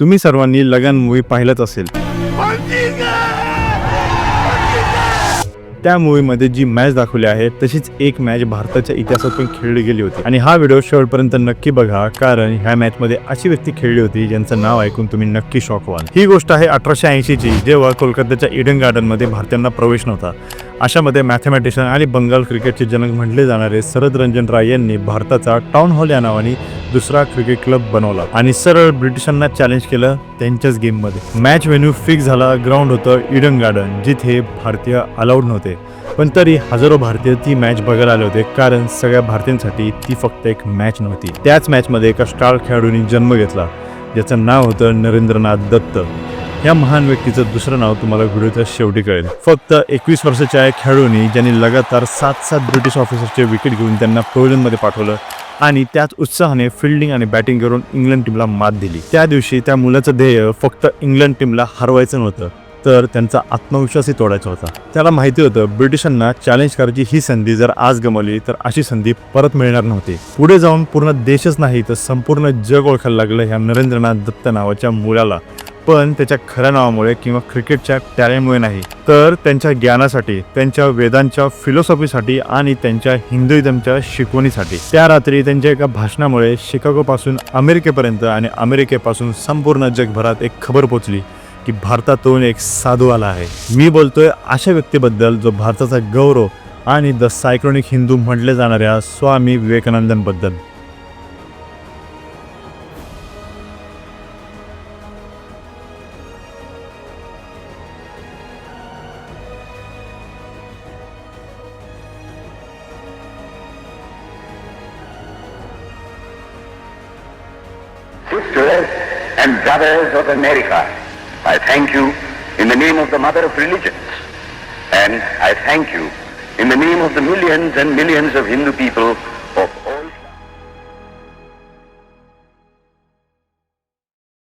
तुम्ही सर्वांनी लगान मूवी पाहिलंच असेल. त्या मूवीमध्ये जी मॅच दाखवली आहे तशीच एक मॅच भारताच्या इतिहासात पण खेळली गेली होती आणि हा व्हिडिओ शेवटपर्यंत नक्की बघा, कारण ह्या मॅच मध्ये अशी व्यक्ती खेळली होती ज्यांचं नाव ऐकून तुम्ही नक्की शॉक व्हाल. ही गोष्ट आहे 1880 ची, जेव्हा कोलकात्याच्या ईडन गार्डन मध्ये भारतीयांना प्रवेश नव्हता. अशामध्ये मॅथमॅटिशियन आणि बंगाल क्रिकेटचे जनक म्हटले जाणारे शरद रंजन राय यांनी भारताचा टाउन हॉल या नावाने दुसरा क्रिकेट क्लब बनवला आणि सरळ ब्रिटिशांना चॅलेंज केलं त्यांच्याच गेम मध्ये. मॅच व्हेन्यू फिक्स झाला. ग्राउंड होतं ईडन गार्डन, जिथे भारतीय अलाउड नव्हते, पण तरी हजारो भारतीय ती मॅच बघायला आले होते, कारण सगळ्या भारतीयांसाठी ती फक्त एक मॅच नव्हती. त्याच मॅच मध्ये एका स्टार खेळाडूंनी जन्म घेतला, ज्याचं नाव होतं नरेंद्रनाथ दत्त. या महान व्यक्तीचं दुसरं नाव तुम्हाला व्हिडिओच्या शेवटी कळेल. फक्त 21 वर्षाच्या या खेळाडूंनी ज्यांनी लगातार 7 ब्रिटिश ऑफिसरचे विकेट घेऊन त्यांना प्रोविजनमध्ये पाठवलं आणि त्याच उत्साहाने फिल्डिंग आणि बॅटिंग करून इंग्लंड टीमला मात दिली. त्या दिवशी त्या मुलाचं ध्येय फक्त इंग्लंड टीमला हरवायचं नव्हतं, तर त्यांचा आत्मविश्वासही तोडायचा होता. त्याला माहिती होतं ब्रिटिशांना चॅलेंज करायची ही संधी जर आज गमावली तर अशी संधी परत मिळणार नव्हती. पुढे जाऊन पूर्ण देशच नाही तर संपूर्ण जग ओळखायला लागलं ह्या नरेंद्रनाथ दत्त नावाच्या मुलाला, पण त्याच्या खऱ्या नावामुळे किंवा क्रिकेटच्या टॅलेंटमुळे नाही, तर त्यांच्या ज्ञानासाठी, त्यांच्या वेदांच्या फिलॉसॉफीसाठी आणि त्यांच्या हिंदुइझमच्या शिकवणीसाठी. त्या रात्री त्यांच्या एका भाषणामुळे शिकागोपासून अमेरिकेपर्यंत आणि अमेरिकेपासून संपूर्ण जगभरात एक खबर पोचली की भारतातून एक साधू आला आहे. मी बोलतोय अशा व्यक्तीबद्दल जो भारताचा गौरव आणि द सायक्लोनिक हिंदू म्हटले जाणाऱ्या स्वामी विवेकानंदांबद्दल. Sisters and brothers of America, I thank you in the name of the Mother of Religions, and I thank you in the name of the millions and millions of Hindu people